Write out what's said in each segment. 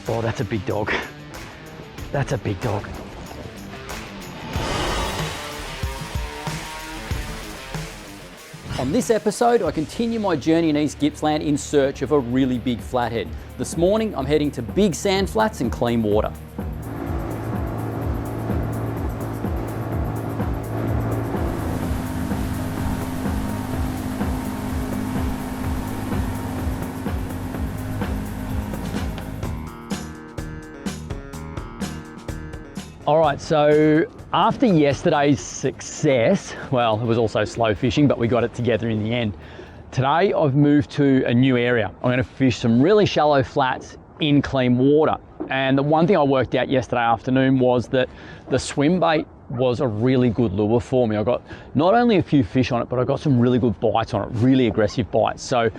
Oh, that's a big dog. That's a big dog. On this episode, I continue my journey in East Gippsland in search of a really big flathead. This morning, I'm heading to big sand flats and clean water. All right, so after yesterday's success, well, it was also slow fishing, but we got it together in the end. Today, I've moved to a new area. I'm gonna fish some really shallow flats in clean water. And the one thing I worked out yesterday afternoon was that the swim bait was a really good lure for me. I got not only a few fish on it, but I got some really good bites on it, really aggressive bites. So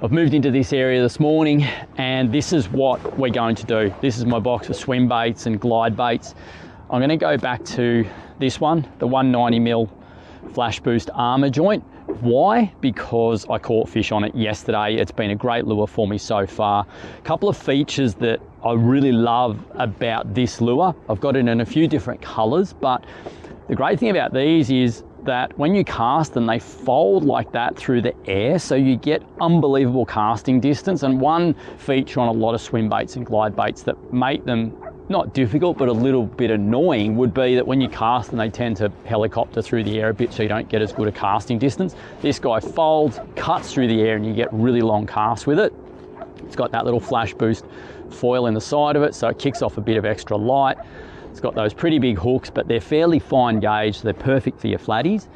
I've moved into this area this morning, and this is what we're going to do. This is my box of swim baits and glide baits. I'm going to go back to this one, the 190mm Flash Boost armor joint. Why? Because I caught fish on it yesterday. It's been a great lure for me so far. A couple of features that I really love about this lure. I've got it in a few different colors, but the great thing about these is that when you cast them, they fold like that through the air, so you get unbelievable casting distance. And one feature on a lot of swim baits and glide baits that make them not difficult, but a little bit annoying would be that when you cast them, they tend to helicopter through the air a bit, so you don't get as good a casting distance. This guy folds, cuts through the air, and you get really long casts with it. It's got that little Flash Boost foil in the side of it, so it kicks off a bit of extra light. It's got those pretty big hooks, but they're fairly fine gauge, so they're perfect for your flatties.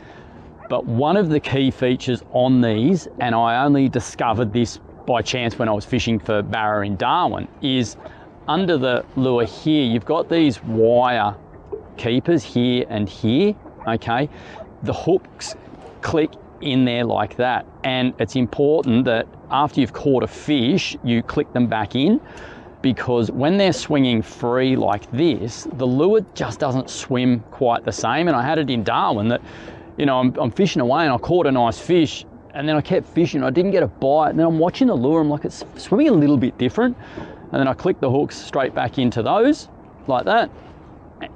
But one of the key features on these, and I only discovered this by chance when I was fishing for barra in Darwin, is under the lure here, you've got these wire keepers here and here, okay? The hooks click in there like that. And it's important that after you've caught a fish, you click them back in, because when they're swinging free like this, the lure just doesn't swim quite the same. And I had it in Darwin that, you know, I'm fishing away and I caught a nice fish, and then I kept fishing, I didn't get a bite, and then I'm watching the lure, I'm like, it's swimming a little bit different. And then I click the hooks straight back into those, like that,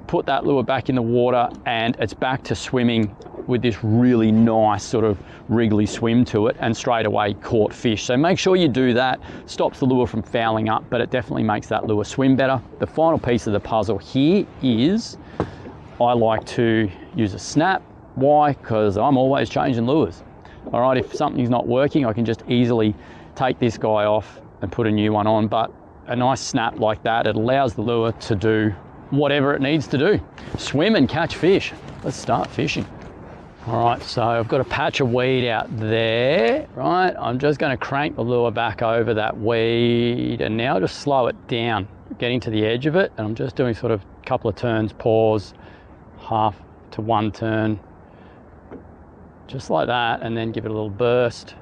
put that lure back in the water, and it's back to swimming with this really nice sort of wriggly swim to it, and straight away caught fish. So make sure you do that. Stops the lure from fouling up, but it definitely makes that lure swim better. The final piece of the puzzle here is I like to use a snap. Why? Because I'm always changing lures. All right, if something's not working, I can just easily take this guy off and put a new one on. But a nice snap like that, it allows the lure to do whatever it needs to do. Swim and catch fish. Let's start fishing. All right, so I've got a patch of weed out there, right? I'm just gonna crank the lure back over that weed, and now just slow it down, getting to the edge of it, and I'm just doing sort of a couple of turns, pause, half to one turn, just like that, and then give it a little burst.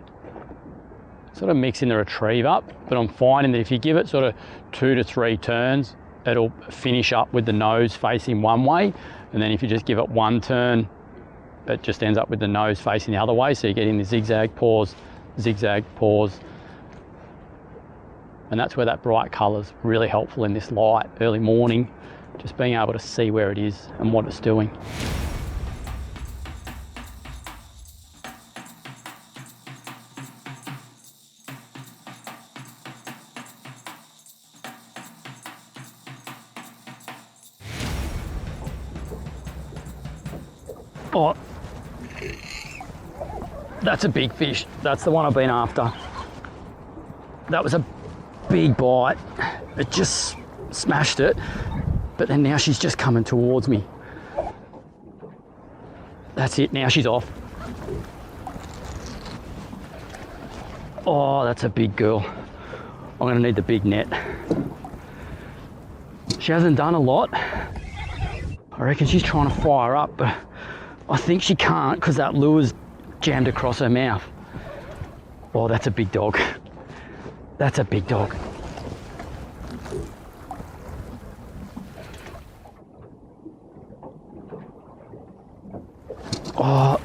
Sort of mixing the retrieve up, but I'm finding that if you give it sort of 2 to 3 turns, it'll finish up with the nose facing one way. And then if you just give it one turn, it just ends up with the nose facing the other way. So you're getting the zigzag, pause, and that's where that bright color's really helpful in this light, early morning, just being able to see where it is and what it's doing. Oh, that's a big fish. That's the one I've been after. That was a big bite. It just smashed it, but then now she's just coming towards me. That's it, now she's off. Oh, that's a big girl. I'm gonna need the big net. She hasn't done a lot. I reckon she's trying to fire up, but I think she can't because that lure's jammed across her mouth. Oh, that's a big dog. That's a big dog. Oh.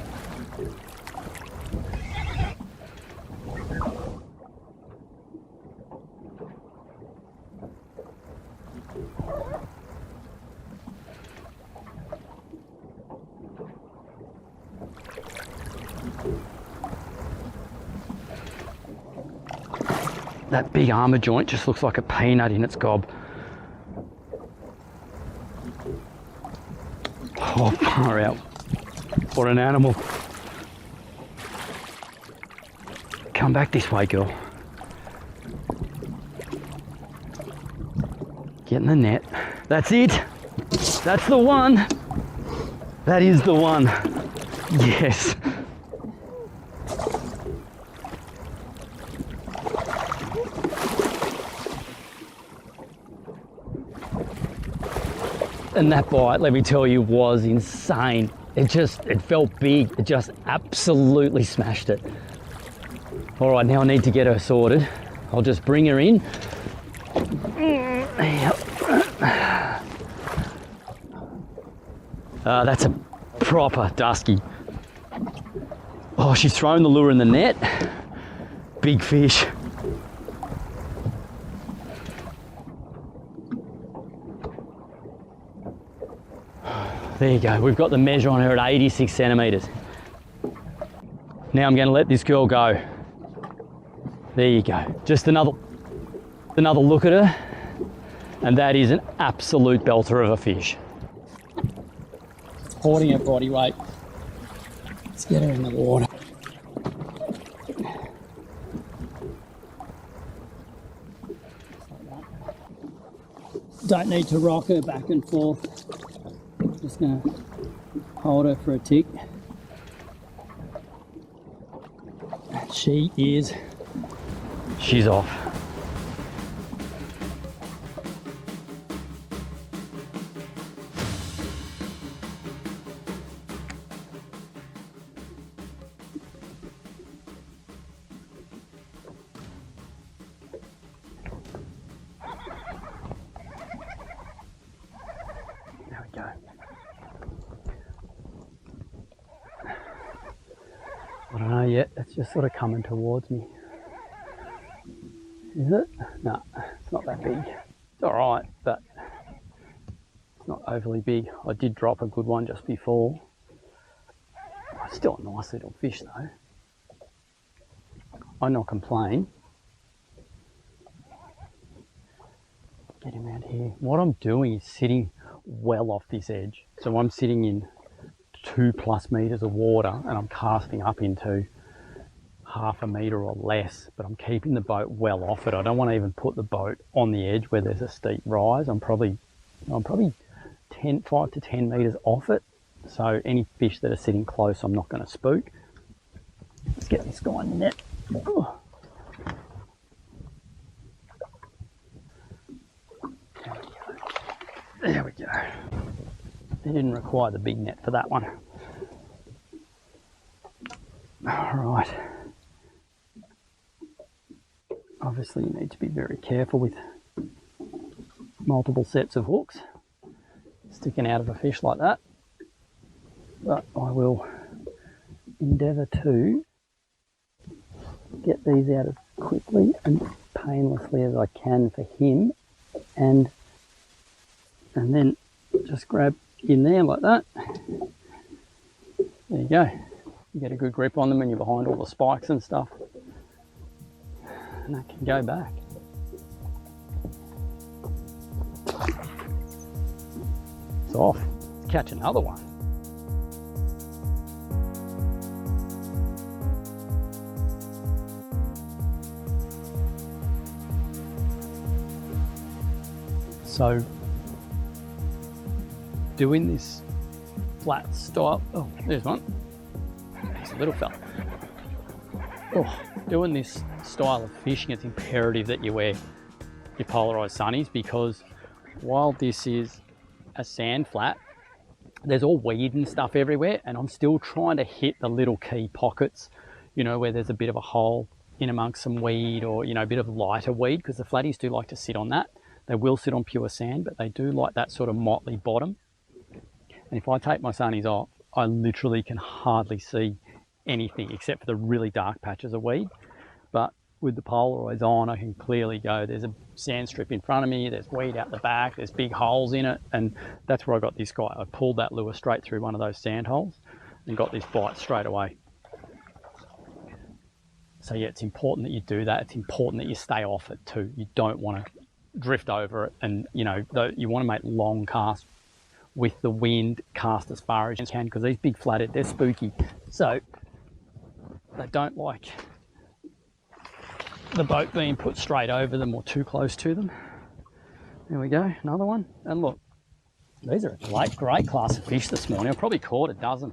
That big armour joint just looks like a peanut in its gob. Oh, far out. What an animal. Come back this way, girl. Get in the net. That's it. That's the one. That is the one. Yes. And that bite, let me tell you, was insane. It felt big. It just absolutely smashed it. All right, now I need to get her sorted. I'll just bring her in. That's a proper dusky. Oh, she's thrown the lure in the net. Big fish. There you go, we've got the measure on her at 86 centimetres. Now I'm gonna let this girl go. There you go, just another look at her, and that is an absolute belter of a fish. Supporting her body weight. Let's get her in the water. Don't need to rock her back and forth. Just gonna hold her for a tick. She's off. There we go. I don't know yet, it's just sort of coming towards me. Is it? No, it's not that big. It's all right, but it's not overly big. I did drop a good one just before. It's still a nice little fish though. I not complain. Get him out here. What I'm doing is sitting well off this edge. So I'm sitting in 2+ meters of water and I'm casting up into half a metre or less, but I'm keeping the boat well off it. I don't want to even put the boat on the edge where there's a steep rise. I'm probably 5 to 10 metres off it. So any fish that are sitting close, I'm not going to spook. Let's get this guy in the net. Oh. There we go. They didn't require the big net for that one. All right. Obviously you need to be very careful with multiple sets of hooks sticking out of a fish like that. But I will endeavour to get these out as quickly and painlessly as I can for him, and then just grab in there like that. There you go. You get a good grip on them when you're behind all the spikes and stuff, and that can go back. It's off. Let's catch another one. So doing this flat style, oh, there's one. There's a little fella. Oh, doing this style of fishing, it's imperative that you wear your polarized sunnies, because while this is a sand flat, there's all weed and stuff everywhere, and I'm still trying to hit the little key pockets, you know, where there's a bit of a hole in amongst some weed, or, you know, a bit of lighter weed, because the flatties do like to sit on that. They will sit on pure sand, but they do like that sort of motley bottom. And if I take my sunnies off, I literally can hardly see anything except for the really dark patches of weed. But with the polarized on, I can clearly go, there's a sand strip in front of me, there's weed out the back, there's big holes in it, and that's where I got this guy. I pulled that lure straight through one of those sand holes and got this bite straight away. So yeah, it's important that you do that. It's important that you stay off it too. You don't want to drift over it, and you know, you want to make long casts with the wind, cast as far as you can, because these big flathead, they're spooky. So they don't like the boat being put straight over them or too close to them. There we go, another one. And look, these are a great class of fish this morning. I probably caught a dozen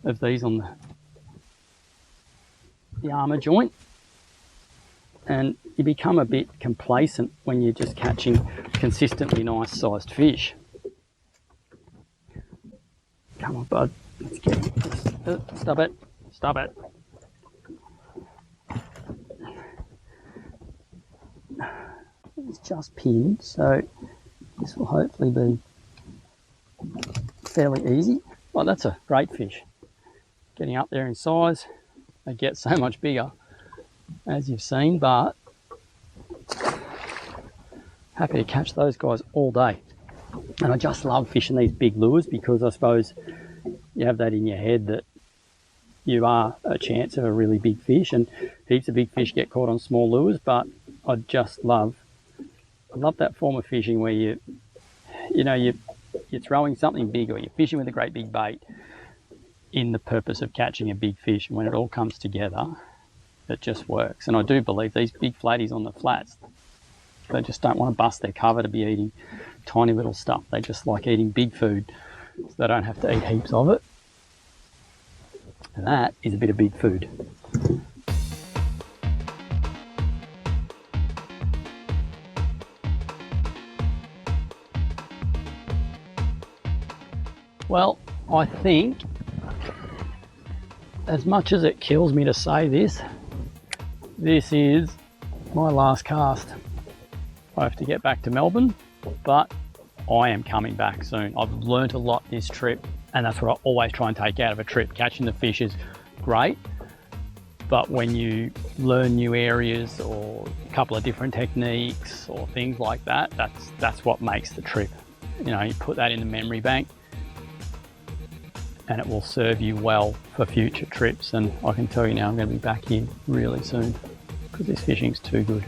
of these on the armour joint. And you become a bit complacent when you're just catching consistently nice sized fish. Come on, bud. Let's get it. Stop it. Stop it. It's just pinned, so this will hopefully be fairly easy. Well, that's a great fish. Getting up there in size. They get so much bigger, as you've seen, but happy to catch those guys all day. And I just love fishing these big lures, because I suppose you have that in your head that you are a chance of a really big fish, and heaps of big fish get caught on small lures. But I just love that form of fishing where you're throwing something big, or you're fishing with a great big bait in the purpose of catching a big fish. And when it all comes together, it just works. And I do believe these big flatties on the flats, they just don't want to bust their cover to be eating tiny little stuff. They just like eating big food, so they don't have to eat heaps of it. And that is a bit of big food. Well, I think, as much as it kills me to say this, this is my last cast. I have to get back to Melbourne, but I am coming back soon. I've learnt a lot this trip, and that's what I always try and take out of a trip. Catching the fish is great, but when you learn new areas or a couple of different techniques or things like that, that's what makes the trip. You know, you put that in the memory bank, and it will serve you well for future trips. And I can tell you now, I'm going to be back here really soon, because this fishing's too good.